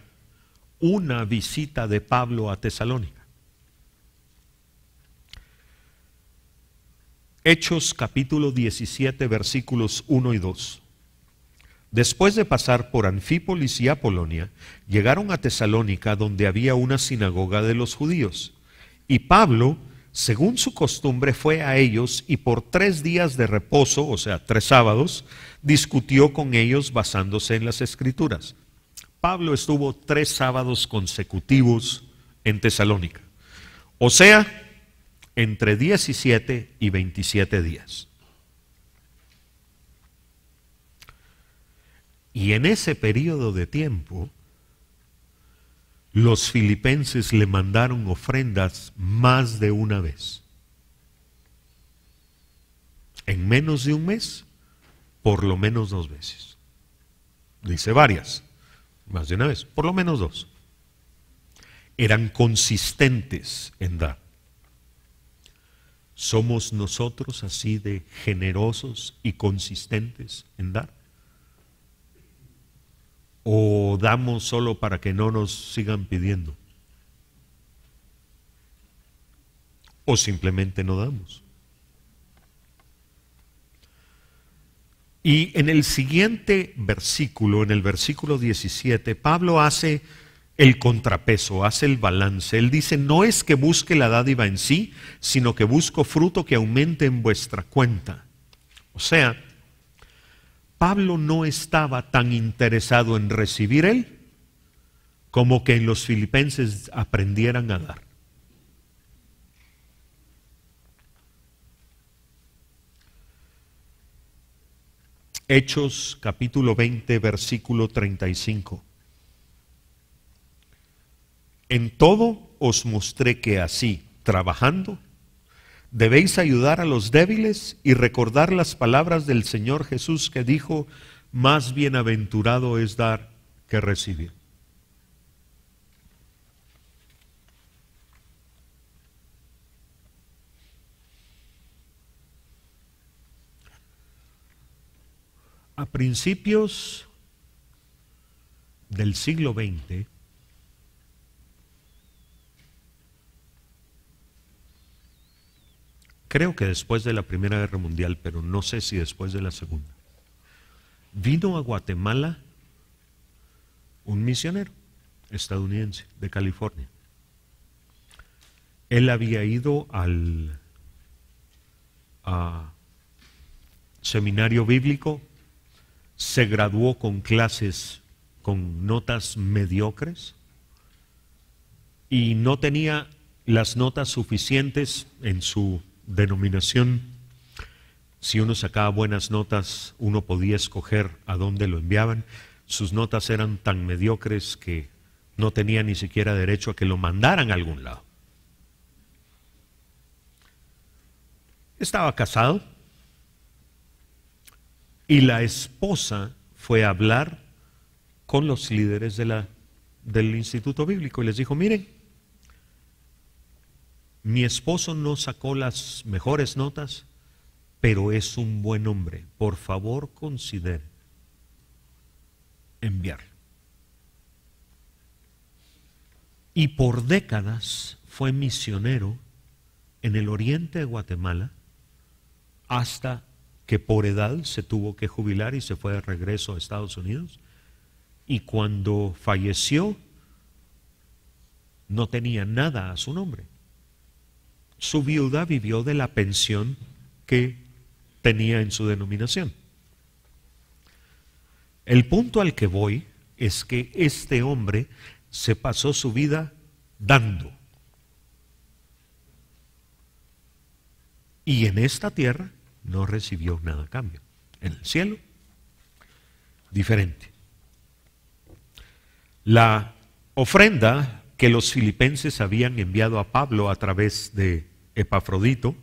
una visita de Pablo a Tesalónica. Hechos capítulo 17 versículos 1 y 2. Después de pasar por Anfípolis y Apolonia, llegaron a Tesalónica, donde había una sinagoga de los judíos. Y Pablo, según su costumbre, fue a ellos y por 3 días de reposo, o sea, 3 sábados, discutió con ellos basándose en las Escrituras. Pablo estuvo 3 sábados consecutivos en Tesalónica, o sea, entre 17 y 27 días. Y en ese periodo de tiempo, los filipenses le mandaron ofrendas más de una vez. En menos de un mes, por lo menos 2 veces. Dice varias, más de una vez, por lo menos 2. Eran consistentes en dar. ¿Somos nosotros así de generosos y consistentes en dar? ¿O damos solo para que no nos sigan pidiendo? ¿O simplemente no damos? Y en el siguiente versículo, en el versículo 17, Pablo hace el contrapeso, hace el balance. Él dice, no es que busque la dádiva en sí, sino que busco fruto que aumente en vuestra cuenta. O sea, Pablo no estaba tan interesado en recibir él como que en los filipenses aprendieran a dar. Hechos capítulo 20 versículo 35. En todo os mostré que así, trabajando, debéis ayudar a los débiles y recordar las palabras del Señor Jesús que dijo, más bienaventurado es dar que recibir. A principios del siglo XX, creo que después de la Primera Guerra Mundial, pero no sé si después de la Segunda, vino a Guatemala un misionero estadounidense de California. Él había ido al seminario bíblico, se graduó con clases con notas mediocres y no tenía las notas suficientes en su denominación. Si uno sacaba buenas notas, uno podía escoger a dónde lo enviaban. Sus notas eran tan mediocres que no tenía ni siquiera derecho a que lo mandaran a algún lado. Estaba casado y la esposa fue a hablar con los líderes del Instituto Bíblico y les dijo, miren, mi esposo no sacó las mejores notas, pero es un buen hombre. Por favor, considere enviarlo. Y por décadas fue misionero en el oriente de Guatemala hasta que por edad se tuvo que jubilar y se fue de regreso a Estados Unidos. Y cuando falleció, no tenía nada a su nombre. Su viuda vivió de la pensión que tenía en su denominación. El punto al que voy es que este hombre se pasó su vida dando. Y en esta tierra no recibió nada a cambio. En el cielo, diferente. La ofrenda que los filipenses habían enviado a Pablo a través de Epafrodito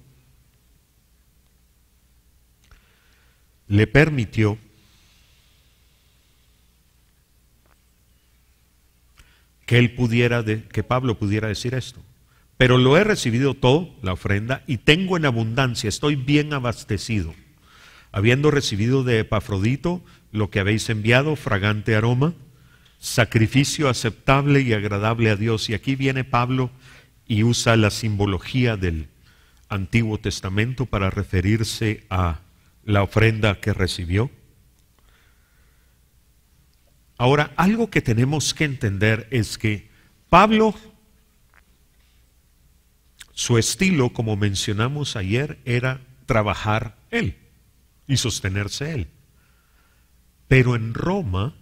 le permitió que Pablo pudiera decir esto. Pero lo he recibido todo, la ofrenda, y tengo en abundancia, estoy bien abastecido, habiendo recibido de Epafrodito lo que habéis enviado, fragante aroma, sacrificio aceptable y agradable a Dios. Y aquí viene Pablo y usa la simbología del Antiguo Testamento para referirse a la ofrenda que recibió. Ahora, algo que tenemos que entender es que Pablo, su estilo, como mencionamos ayer, era trabajar él y sostenerse él. Pero en Roma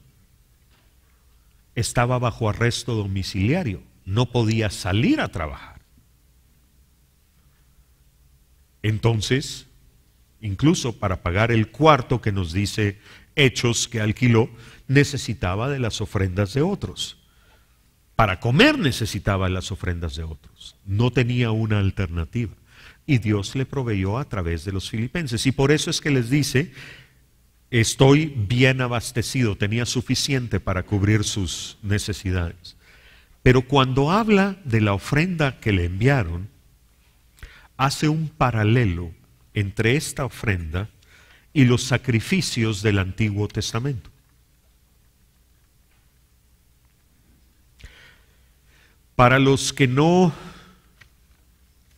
estaba bajo arresto domiciliario, no podía salir a trabajar. Entonces, incluso para pagar el cuarto que nos dice Hechos que alquiló, necesitaba de las ofrendas de otros. Para comer necesitaba las ofrendas de otros. No tenía una alternativa. Y Dios le proveyó a través de los filipenses. Y por eso es que les dice, estoy bien abastecido, tenía suficiente para cubrir sus necesidades. Pero cuando habla de la ofrenda que le enviaron, hace un paralelo entre esta ofrenda y los sacrificios del Antiguo Testamento. Para los que no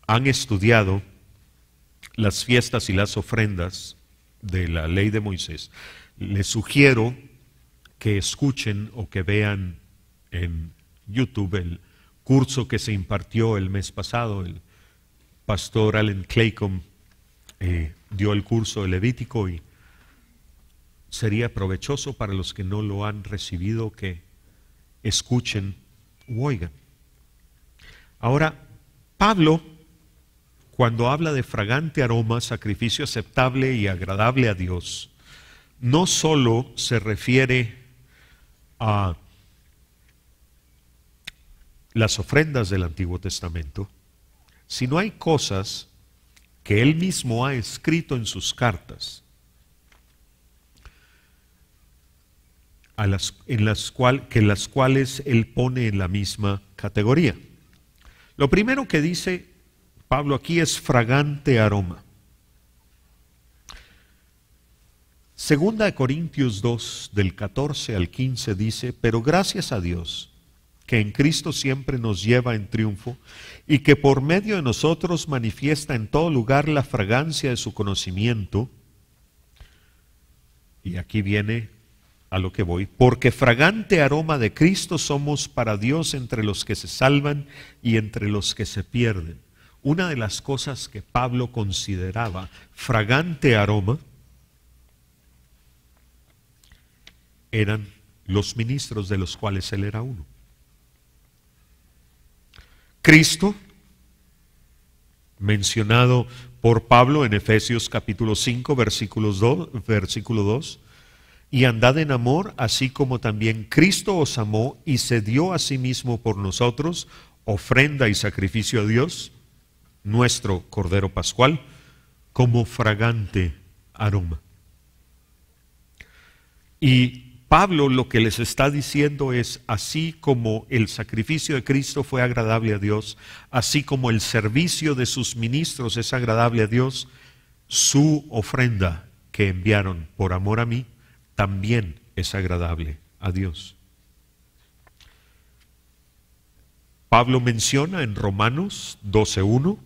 han estudiado las fiestas y las ofrendas de la ley de Moisés, les sugiero que escuchen o que vean en YouTube el curso que se impartió el mes pasado. El pastor Alan Claycomb dio el curso de Levítico y sería provechoso para los que no lo han recibido que escuchen o oigan. Ahora, Pablo, cuando habla de fragante aroma, sacrificio aceptable y agradable a Dios, no solo se refiere a las ofrendas del Antiguo Testamento, sino hay cosas que él mismo ha escrito en sus cartas, en las cuales él pone en la misma categoría. Lo primero que dice Pablo aquí es fragante aroma. Segunda de Corintios 2, del 14 al 15 dice, pero gracias a Dios, que en Cristo siempre nos lleva en triunfo y que por medio de nosotros manifiesta en todo lugar la fragancia de su conocimiento. Y aquí viene a lo que voy, porque fragante aroma de Cristo somos para Dios entre los que se salvan y entre los que se pierden. Una de las cosas que Pablo consideraba fragante aroma eran los ministros de los cuales él era uno. Cristo, mencionado por Pablo en Efesios capítulo 5, versículo 2, y andad en amor, así como también Cristo os amó y se dio a sí mismo por nosotros, ofrenda y sacrificio a Dios, nuestro Cordero Pascual, como fragante aroma. Y Pablo lo que les está diciendo es, así como el sacrificio de Cristo fue agradable a Dios, así como el servicio de sus ministros es agradable a Dios, su ofrenda que enviaron por amor a mí también es agradable a Dios. Pablo menciona en Romanos 12:1,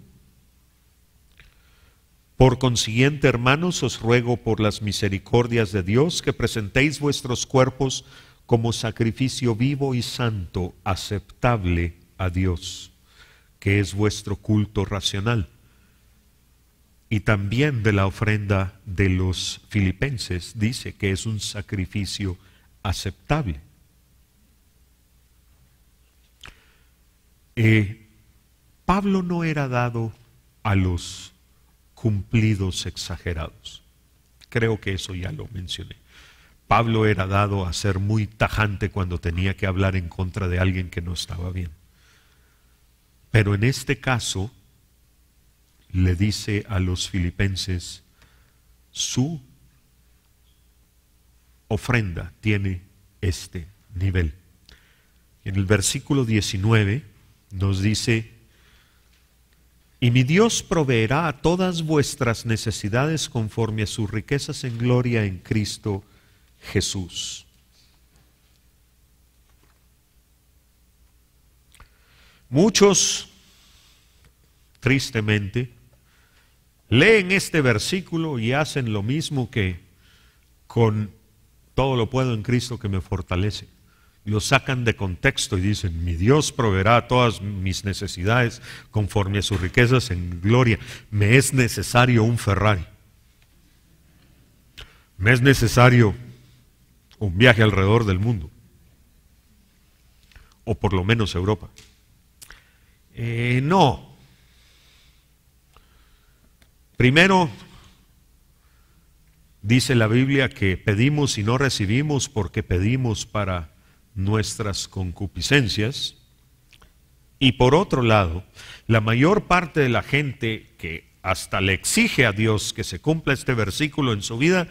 por consiguiente, hermanos, os ruego por las misericordias de Dios que presentéis vuestros cuerpos como sacrificio vivo y santo, aceptable a Dios, que es vuestro culto racional. Y también de la ofrenda de los filipenses dice que es un sacrificio aceptable. Pablo no era dado a los cumplidos exagerados. Creo que eso ya lo mencioné. Pablo era dado a ser muy tajante cuando tenía que hablar en contra de alguien que no estaba bien. Pero en este caso le dice a los filipenses, su ofrenda tiene este nivel. En el versículo 19 nos dice, Y mi Dios proveerá a todas vuestras necesidades conforme a sus riquezas en gloria en Cristo Jesús. Muchos, tristemente, leen este versículo y hacen lo mismo que con todo lo puedo en Cristo que me fortalece. Lo sacan de contexto y dicen, mi Dios proveerá todas mis necesidades conforme a sus riquezas en gloria. Me es necesario un Ferrari. Me es necesario un viaje alrededor del mundo. O por lo menos Europa. No. Primero, dice la Biblia que pedimos y no recibimos porque pedimos para nuestras concupiscencias. Y por otro lado, la mayor parte de la gente que hasta le exige a Dios que se cumpla este versículo en su vida,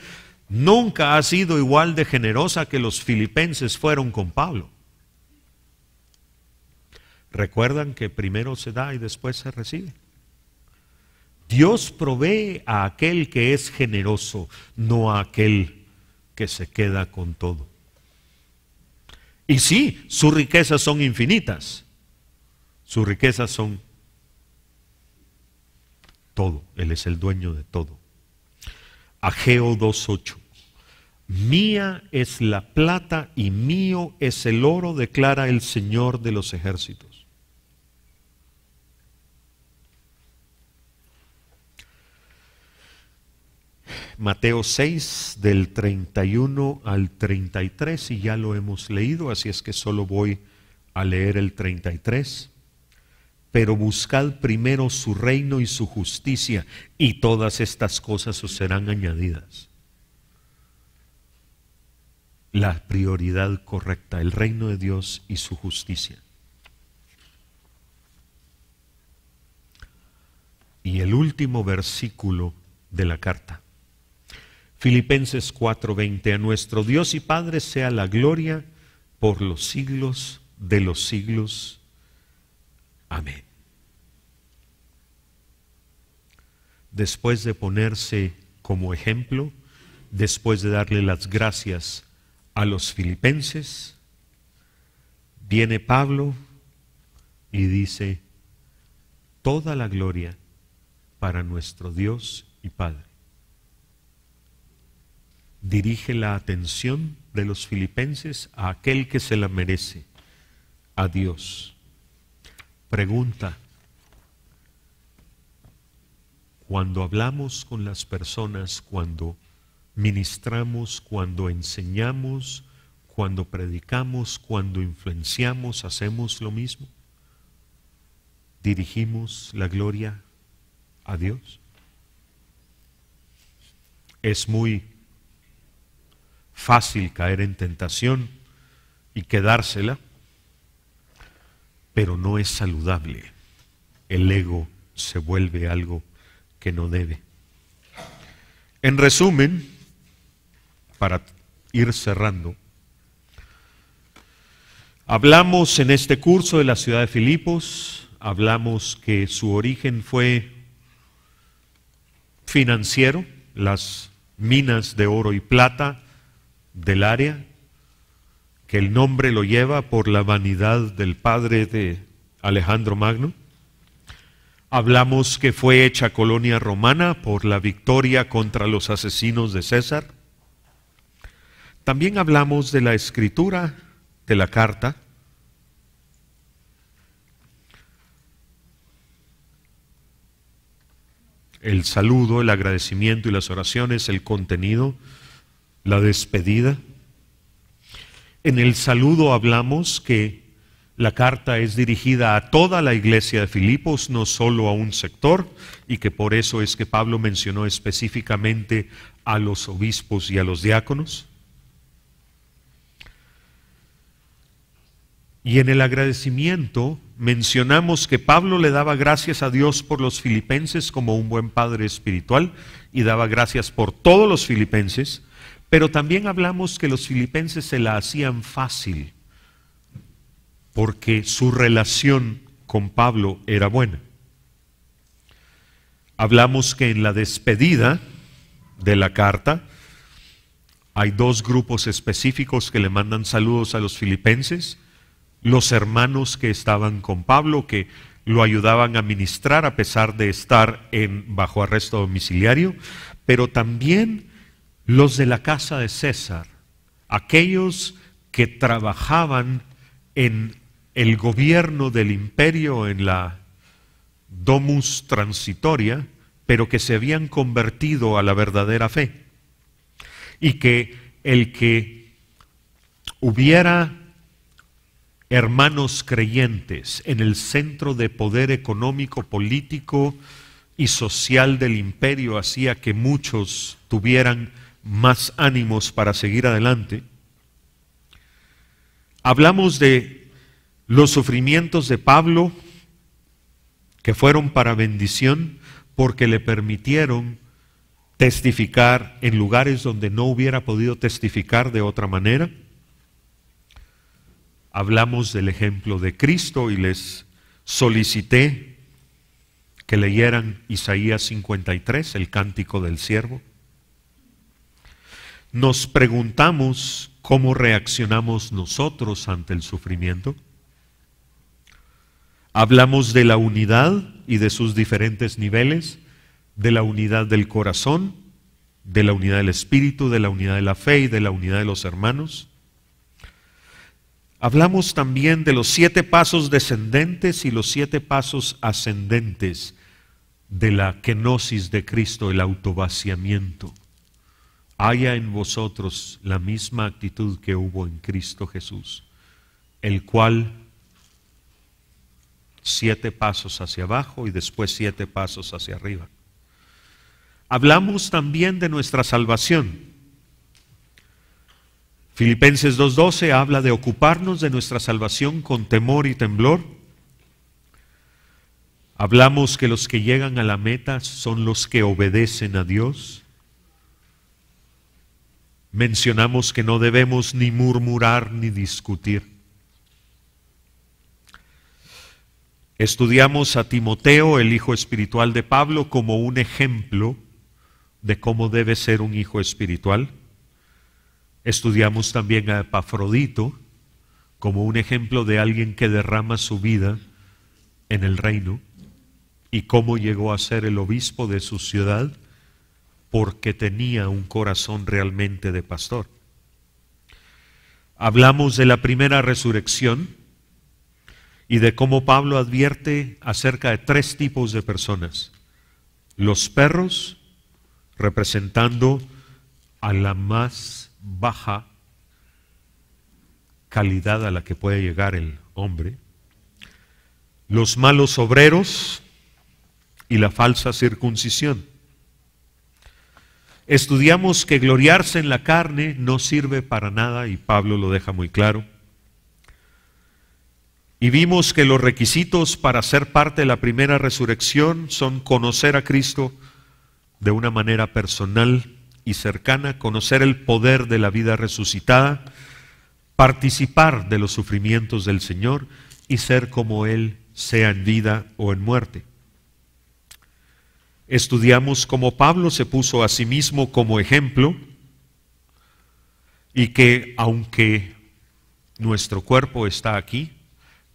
nunca ha sido igual de generosa que los filipenses fueron con Pablo. Recuerdan que primero se da y después se recibe. Dios provee a aquel que es generoso, no a aquel que se queda con todo. Y sí, sus riquezas son infinitas. Sus riquezas son todo. Él es el dueño de todo. Ageo 2:8. Mía es la plata y mío es el oro, declara el Señor de los ejércitos. Mateo 6, del 31 al 33, y ya lo hemos leído, así es que solo voy a leer el 33. Pero buscad primero su reino y su justicia, y todas estas cosas os serán añadidas. La prioridad correcta, el reino de Dios y su justicia. Y el último versículo de la carta. Filipenses 4:20, a nuestro Dios y Padre sea la gloria por los siglos de los siglos. Amén. Después de ponerse como ejemplo, después de darle las gracias a los filipenses, viene Pablo y dice, toda la gloria para nuestro Dios y Padre. Dirige la atención de los filipenses a aquel que se la merece, a Dios. Pregunta, cuando hablamos con las personas, cuando ministramos, cuando enseñamos, cuando predicamos, cuando influenciamos, ¿hacemos lo mismo? ¿Dirigimos la gloria a Dios? Es muy fácil caer en tentación y quedársela, pero no es saludable. El ego se vuelve algo que no debe. En resumen, para ir cerrando, hablamos en este curso de la ciudad de Filipos, hablamos que su origen fue financiero, las minas de oro y plata del área, que el nombre lo lleva por la vanidad del padre de Alejandro Magno. Hablamos que fue hecha colonia romana por la victoria contra los asesinos de César. También hablamos de la escritura de la carta. El saludo, el agradecimiento y las oraciones, el contenido, la despedida. En el saludo hablamos que la carta es dirigida a toda la iglesia de Filipos, no solo a un sector, y que por eso es que Pablo mencionó específicamente a los obispos y a los diáconos. Y en el agradecimiento mencionamos que Pablo le daba gracias a Dios por los filipenses como un buen padre espiritual, y daba gracias por todos los filipenses. Pero también hablamos que los filipenses se la hacían fácil porque su relación con Pablo era buena. Hablamos que en la despedida de la carta hay dos grupos específicos que le mandan saludos a los filipenses: los hermanos que estaban con Pablo, que lo ayudaban a ministrar a pesar de estar bajo arresto domiciliario, pero también los de la casa de César, aquellos que trabajaban en el gobierno del imperio, en la domus transitoria, pero que se habían convertido a la verdadera fe, y que el que hubiera hermanos creyentes en el centro de poder económico, político y social del imperio hacía que muchos tuvieran más ánimos para seguir adelante. Hablamos de los sufrimientos de Pablo, que fueron para bendición porque le permitieron testificar en lugares donde no hubiera podido testificar de otra manera. Hablamos del ejemplo de Cristo y les solicité que leyeran Isaías 53, el cántico del siervo. Nos preguntamos cómo reaccionamos nosotros ante el sufrimiento. Hablamos de la unidad y de sus diferentes niveles, de la unidad del corazón, de la unidad del espíritu, de la unidad de la fe y de la unidad de los hermanos. Hablamos también de los 7 pasos descendentes y los 7 pasos ascendentes de la kenosis de Cristo, el autovaciamiento. Haya en vosotros la misma actitud que hubo en Cristo Jesús, el cual 7 pasos hacia abajo y después 7 pasos hacia arriba. Hablamos también de nuestra salvación. Filipenses 2:12 habla de ocuparnos de nuestra salvación con temor y temblor. Hablamos que los que llegan a la meta son los que obedecen a Dios. Mencionamos que no debemos ni murmurar ni discutir. Estudiamos a Timoteo, el hijo espiritual de Pablo, como un ejemplo de cómo debe ser un hijo espiritual. Estudiamos también a Epafrodito como un ejemplo de alguien que derrama su vida en el reino y cómo llegó a ser el obispo de su ciudad porque tenía un corazón realmente de pastor. Hablamos de la primera resurrección y de cómo Pablo advierte acerca de 3 tipos de personas: los perros, representando a la más baja calidad a la que puede llegar el hombre; los malos obreros y la falsa circuncisión. Estudiamos que gloriarse en la carne no sirve para nada y Pablo lo deja muy claro. Y vimos que los requisitos para ser parte de la primera resurrección son conocer a Cristo de una manera personal y cercana, conocer el poder de la vida resucitada, participar de los sufrimientos del Señor y ser como Él, sea en vida o en muerte. Estudiamos cómo Pablo se puso a sí mismo como ejemplo y que aunque nuestro cuerpo está aquí,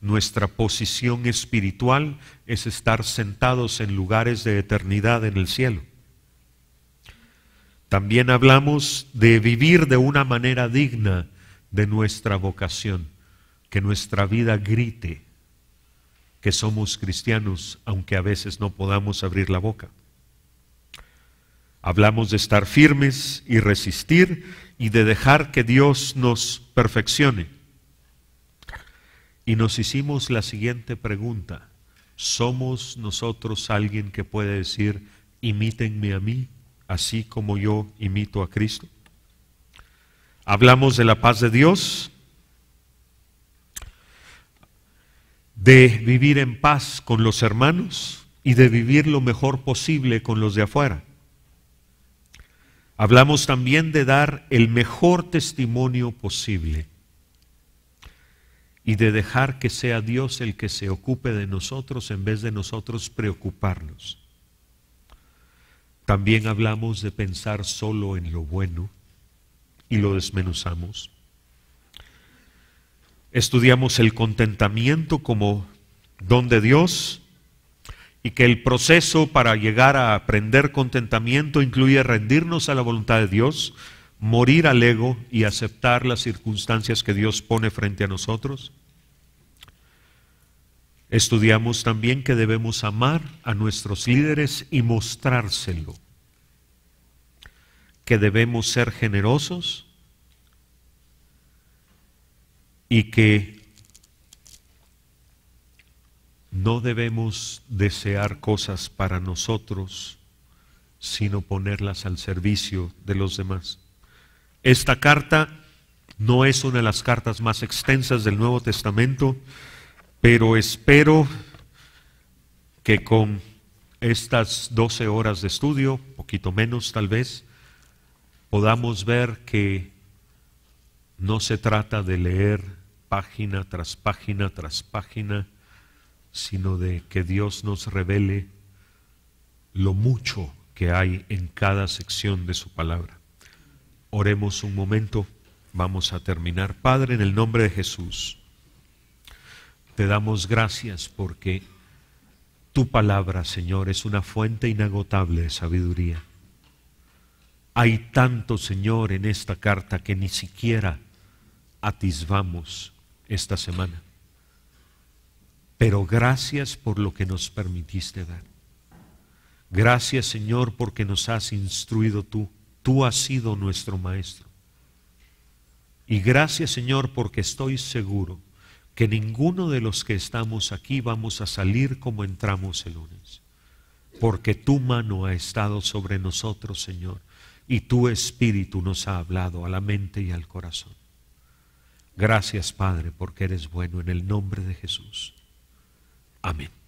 nuestra posición espiritual es estar sentados en lugares de eternidad en el cielo. También hablamos de vivir de una manera digna de nuestra vocación, que nuestra vida grite que somos cristianos, aunque a veces no podamos abrir la boca. Hablamos de estar firmes y resistir y de dejar que Dios nos perfeccione. Y nos hicimos la siguiente pregunta: ¿somos nosotros alguien que puede decir, imítenme a mí, así como yo imito a Cristo? Hablamos de la paz de Dios, de vivir en paz con los hermanos y de vivir lo mejor posible con los de afuera. Hablamos también de dar el mejor testimonio posible y de dejar que sea Dios el que se ocupe de nosotros en vez de nosotros preocuparnos. También hablamos de pensar solo en lo bueno y lo desmenuzamos. Estudiamos el contentamiento como don de Dios y que el proceso para llegar a aprender contentamiento incluye rendirnos a la voluntad de Dios, morir al ego y aceptar las circunstancias que Dios pone frente a nosotros. Estudiamos también que debemos amar a nuestros líderes y mostrárselo, que debemos ser generosos y que no debemos desear cosas para nosotros, sino ponerlas al servicio de los demás. Esta carta no es una de las cartas más extensas del Nuevo Testamento, pero espero que con estas 12 horas de estudio, poquito menos tal vez, podamos ver que no se trata de leer página tras página tras página, sino de que Dios nos revele lo mucho que hay en cada sección de su palabra. Oremos un momento, vamos a terminar. Padre, en el nombre de Jesús, te damos gracias porque tu palabra, Señor, es una fuente inagotable de sabiduría. Hay tanto, Señor, en esta carta que ni siquiera atisbamos esta semana. Pero gracias por lo que nos permitiste ver. Gracias, Señor, porque nos has instruido tú. Tú has sido nuestro maestro. Y gracias, Señor, porque estoy seguro que ninguno de los que estamos aquí vamos a salir como entramos el lunes. Porque tu mano ha estado sobre nosotros, Señor, y tu Espíritu nos ha hablado a la mente y al corazón. Gracias, Padre, porque eres bueno, en el nombre de Jesús. Amén.